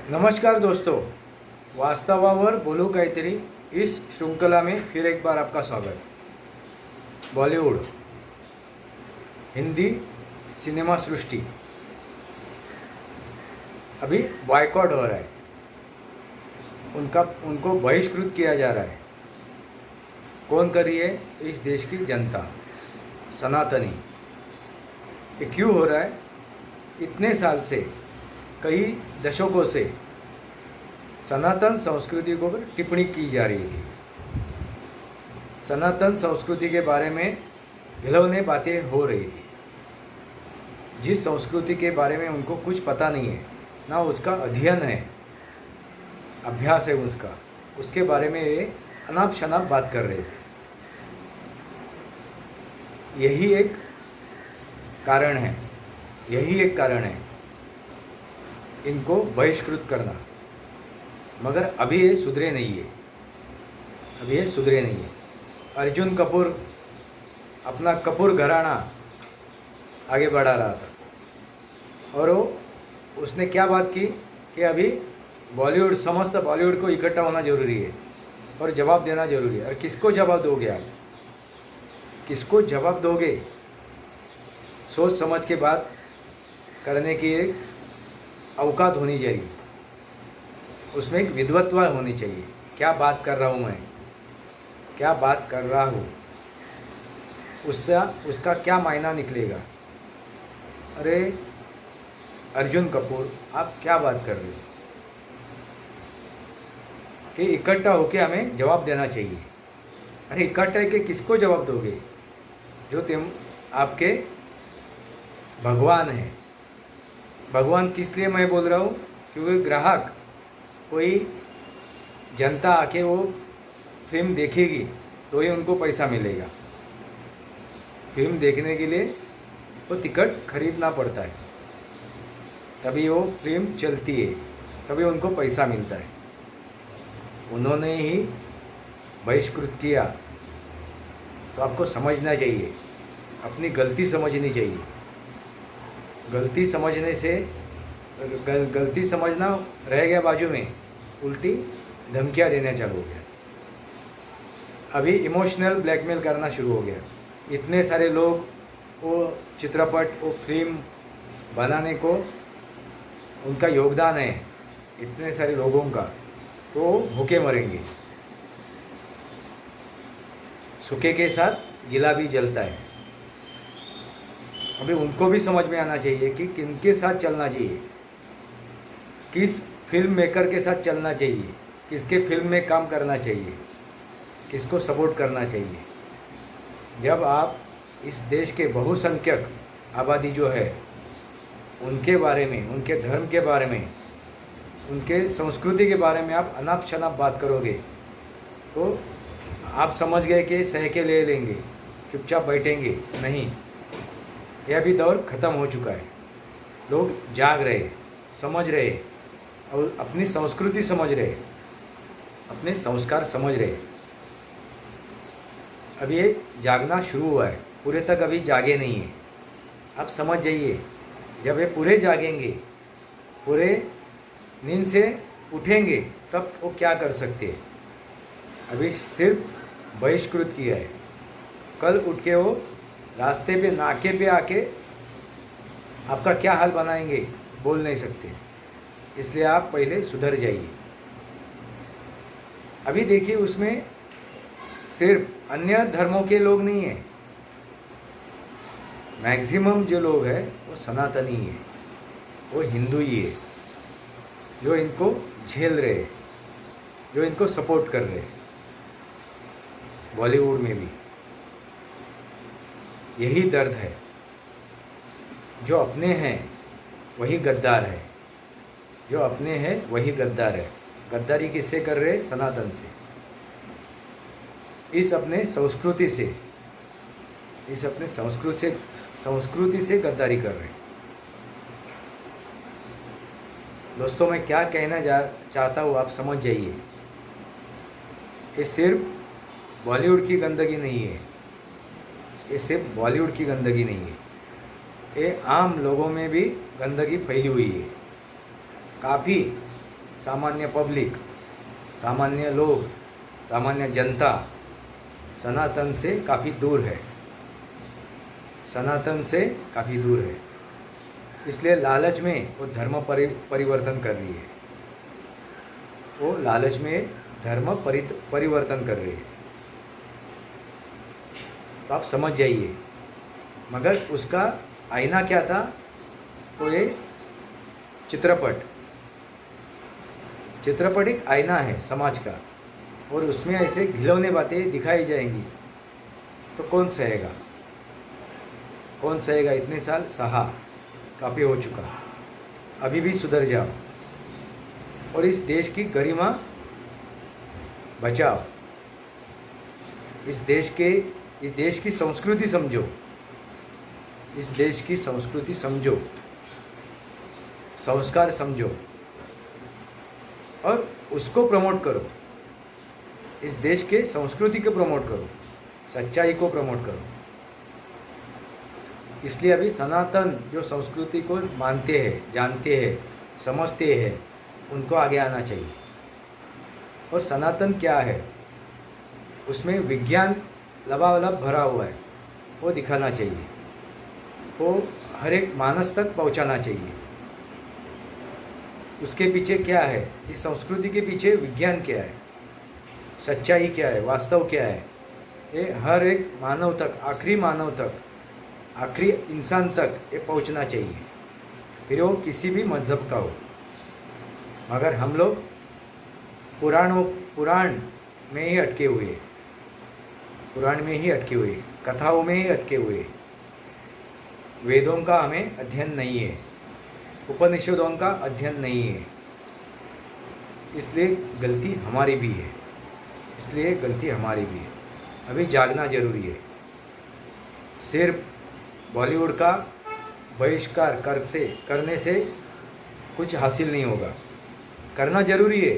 नमस्कार दोस्तों, वास्तवावर बोलू काहीतरी इस श्रृंखला में फिर एक बार आपका स्वागत। बॉलीवुड, हिंदी सिनेमा सृष्टि अभी बॉयकॉट हो रहा है, उनको बहिष्कृत किया जा रहा है। कौन कर रही है? इस देश की जनता, सनातनी। ये क्यों हो रहा है? इतने साल से, कई दशकों से सनातन संस्कृति को पर टिप्पणी की जा रही थी। सनातन संस्कृति के बारे में घिनौनी बातें हो रही थी। जिस संस्कृति के बारे में उनको कुछ पता नहीं है, ना उसका अध्ययन है, अभ्यास है उसके बारे में ये अनाप शनाप बात कर रहे थे। यही एक कारण है इनको बहिष्कृत करना। मगर अभी ये सुधरे नहीं है। अर्जुन कपूर अपना कपूर घराना आगे बढ़ा रहा था और उसने क्या बात की कि अभी समस्त बॉलीवुड को इकट्ठा होना जरूरी है और जवाब देना जरूरी है। और किसको जवाब दोगे आप? किसको जवाब दोगे? सोच समझ के बात करने की एक औकात होनी चाहिए, उसमें एक विद्वत्ता होनी चाहिए। क्या बात कर रहा हूँ मैं, क्या बात कर रहा हूँ, उसका क्या मायना निकलेगा। अरे अर्जुन कपूर, आप क्या बात कर रहे हो कि इकट्ठा होके हमें जवाब देना चाहिए। अरे इकट्ठा है कि किसको जवाब दोगे? जो तुम आपके भगवान हैं। भगवान किस लिए मैं बोल रहा हूँ? क्योंकि ग्राहक, कोई जनता आके वो फिल्म देखेगी तो ही उनको पैसा मिलेगा। फिल्म देखने के लिए वो टिकट खरीदना पड़ता है, तभी वो फिल्म चलती है, तभी उनको पैसा मिलता है। उन्होंने ही बहिष्कृत किया तो आपको समझना चाहिए, अपनी गलती समझनी चाहिए। गलती समझना रह गया बाजू में, उल्टी धमकियाँ देना चालू हो गया। अभी इमोशनल ब्लैकमेल करना शुरू हो गया। इतने सारे लोग वो चित्रपट, वो फिल्म बनाने को उनका योगदान है, इतने सारे लोगों का, तो भूखे मरेंगे। सूखे के साथ गिला भी जलता है। अभी उनको भी समझ में आना चाहिए कि किनके साथ चलना चाहिए, किस फिल्म मेकर के साथ चलना चाहिए, किसके फिल्म में काम करना चाहिए, किसको सपोर्ट करना चाहिए। जब आप इस देश के बहुसंख्यक आबादी जो है उनके बारे में, उनके धर्म के बारे में, उनके संस्कृति के बारे में आप अनाप शनाप बात करोगे तो आप समझ गए कि सह के ले लेंगे, चुपचाप बैठेंगे। नहीं, यह भी दौर ख़त्म हो चुका है। लोग जाग रहे, समझ रहे और अपनी संस्कृति समझ रहे, अपने संस्कार समझ रहे। अब ये जागना शुरू हुआ है, पूरे तक अभी जागे नहीं है। आप समझ जाइए, जब ये पूरे जागेंगे, पूरे नींद से उठेंगे, तब वो क्या कर सकते हैं। अभी सिर्फ बहिष्कृत किया है, कल उठ के वो रास्ते पे, नाके पे आके आपका क्या हाल बनाएंगे बोल नहीं सकते। इसलिए आप पहले सुधर जाइए। अभी देखिए, उसमें सिर्फ अन्य धर्मों के लोग नहीं हैं, मैक्सिमम जो लोग हैं वो सनातनी है, वो हिंदू ही है, जो इनको झेल रहे, जो इनको सपोर्ट कर रहे। बॉलीवुड में भी यही दर्द है। जो अपने हैं वही गद्दार है, जो अपने हैं वही गद्दार है। गद्दारी किससे कर रहे? सनातन से, इस अपने संस्कृति से गद्दारी कर रहे। दोस्तों, मैं क्या कहना चाहता हूँ आप समझ जाइए। ये सिर्फ बॉलीवुड की गंदगी नहीं है, ये सिर्फ बॉलीवुड की गंदगी नहीं है, ये आम लोगों में भी गंदगी फैली हुई है। काफ़ी सामान्य पब्लिक, सामान्य लोग, सामान्य जनता सनातन से काफ़ी दूर है, सनातन से काफ़ी दूर है। इसलिए लालच में वो धर्म परिवर्तन कर रही है, वो लालच में धर्म परिवर्तन कर रही है। तो आप समझ जाइए। मगर उसका आईना क्या था? तो ये चित्रपट एक आईना है समाज का, और उसमें ऐसे घिनौनी बातें दिखाई जाएंगी तो कौन सहेगा? कौन सहेगा? इतने साल सहा, काफ़ी हो चुका, अभी भी सुधर जाओ और इस देश की गरिमा बचाओ। इस देश की संस्कृति समझो, इस देश की संस्कृति समझो, संस्कार समझो और उसको प्रमोट करो। इस देश के संस्कृति को प्रमोट करो, सच्चाई को प्रमोट करो। इसलिए अभी सनातन जो संस्कृति को मानते हैं, जानते हैं, समझते हैं, उनको आगे आना चाहिए। और सनातन क्या है, उसमें विज्ञान लबालब भरा हुआ है, वो दिखाना चाहिए, वो हर एक मानस तक पहुंचाना चाहिए। उसके पीछे क्या है, इस संस्कृति के पीछे विज्ञान क्या है, सच्चाई क्या है, वास्तव क्या है, ये हर एक मानव तक, आखिरी मानव तक, आखिरी इंसान तक ये पहुंचना चाहिए, फिर वो किसी भी मजहब का हो। मगर हम लोग पुराण में ही अटके हुए, पुराण में ही अटके हुए, कथाओं में ही अटके हुए। वेदों का हमें अध्ययन नहीं है, उपनिषदों का अध्ययन नहीं है। इसलिए गलती हमारी भी है, इसलिए गलती हमारी भी है। अभी जागना जरूरी है। सिर्फ बॉलीवुड का बहिष्कार करने से कुछ हासिल नहीं होगा, करना जरूरी है,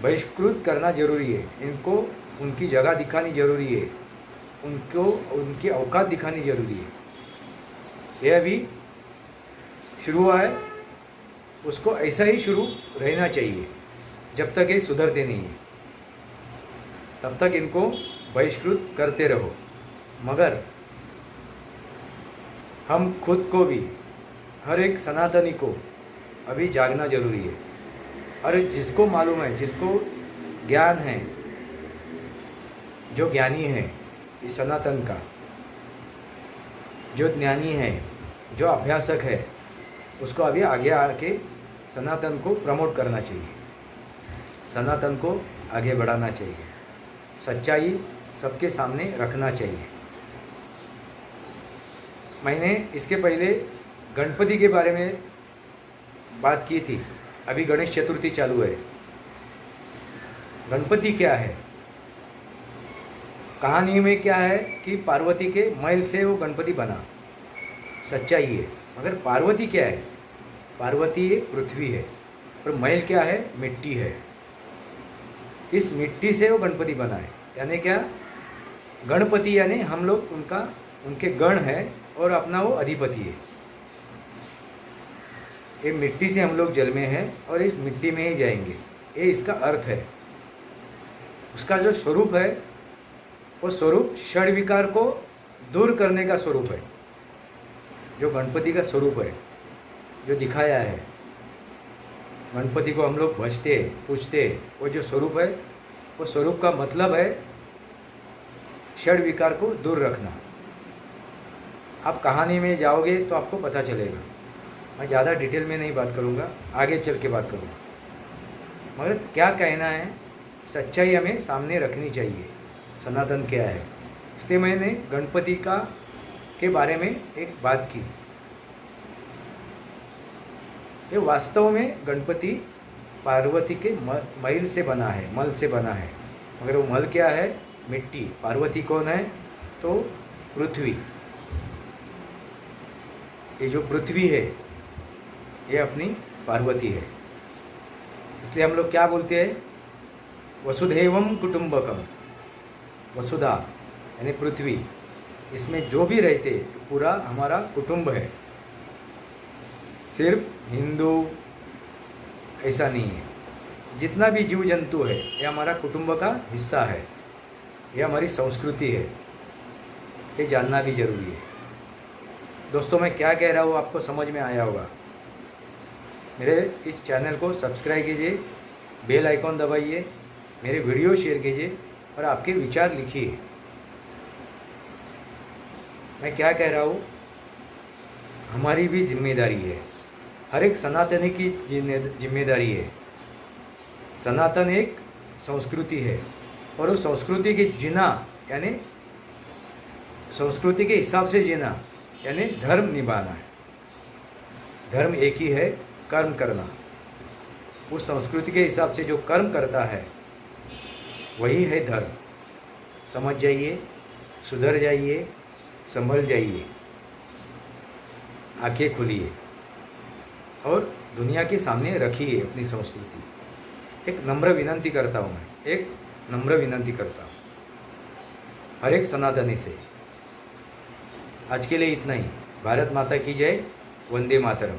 बहिष्कृत करना जरूरी है। इनको उनकी जगह दिखानी जरूरी है, उनको उनकी औकात दिखानी जरूरी है। ये अभी शुरू हुआ है, उसको ऐसा ही शुरू रहना चाहिए। जब तक ये सुधरते नहीं है तब तक इनको बहिष्कृत करते रहो। मगर हम खुद को भी, हर एक सनातनी को अभी जागना जरूरी है। और जिसको मालूम है, जिसको ज्ञान है, जो ज्ञानी है इस सनातन का, जो ज्ञानी है, जो अभ्यासक है, उसको अभी आगे आके सनातन को प्रमोट करना चाहिए, सनातन को आगे बढ़ाना चाहिए, सच्चाई सबके सामने रखना चाहिए। मैंने इसके पहले गणपति के बारे में बात की थी। अभी गणेश चतुर्थी चालू है। गणपति क्या है? कहानी में क्या है कि पार्वती के महल से वो गणपति बना, सच्चाई है। मगर पार्वती क्या है? पार्वती पृथ्वी है और महल क्या है? मिट्टी है। इस मिट्टी से वो गणपति बना है। यानी क्या? गणपति यानी हम लोग उनके गण है और अपना वो अधिपति है। ये मिट्टी से हम लोग जन्मे हैं और इस मिट्टी में ही जाएंगे, ये इसका अर्थ है। उसका जो स्वरूप है, वो स्वरूप षड विकार को दूर करने का स्वरूप है। जो गणपति का स्वरूप है, जो दिखाया है, गणपति को हम लोग भजते पूछते, वो जो स्वरूप है, वो स्वरूप का मतलब है षड विकार को दूर रखना। आप कहानी में जाओगे तो आपको पता चलेगा। मैं ज़्यादा डिटेल में नहीं बात करूँगा, आगे चल के बात करूँगा। मगर क्या कहना है, सच्चाई हमें सामने रखनी चाहिए, सनातन क्या है। इसलिए मैंने गणपति के बारे में एक बात की। ये वास्तव में गणपति पार्वती के महल से बना है, मल से बना है। मगर वो मल क्या है? मिट्टी। पार्वती कौन है? तो पृथ्वी। ये जो पृथ्वी है, ये अपनी पार्वती है। इसलिए हम लोग क्या बोलते हैं? वसुधैवम कुटुंबकम। वसुधा यानी पृथ्वी, इसमें जो भी रहते पूरा हमारा कुटुंब है। सिर्फ हिंदू, ऐसा नहीं है। जितना भी जीव जंतु है ये हमारा कुटुंब का हिस्सा है, ये हमारी संस्कृति है, ये जानना भी जरूरी है। दोस्तों मैं क्या कह रहा हूँ आपको समझ में आया होगा। मेरे इस चैनल को सब्सक्राइब कीजिए, बेल आइकॉन दबाइए, मेरे वीडियो शेयर कीजिए और आपके विचार लिखिए। मैं क्या कह रहा हूँ, हमारी भी जिम्मेदारी है, हर एक सनातनी की जिम्मेदारी है। सनातन एक संस्कृति है और उस संस्कृति के जीना यानी संस्कृति के हिसाब से जीना यानी धर्म निभाना है। धर्म एक ही है, कर्म करना। उस संस्कृति के हिसाब से जो कर्म करता है वही है धर्म। समझ जाइए, सुधर जाइए, संभल जाइए, आंखें खोलिए और दुनिया के सामने रखिए अपनी संस्कृति। एक नम्र विनंती करता हूँ मैं, एक नम्र विनंती करता हूँ हर एक सनातनी से। आज के लिए इतना ही। भारत माता की जय। वंदे मातरम।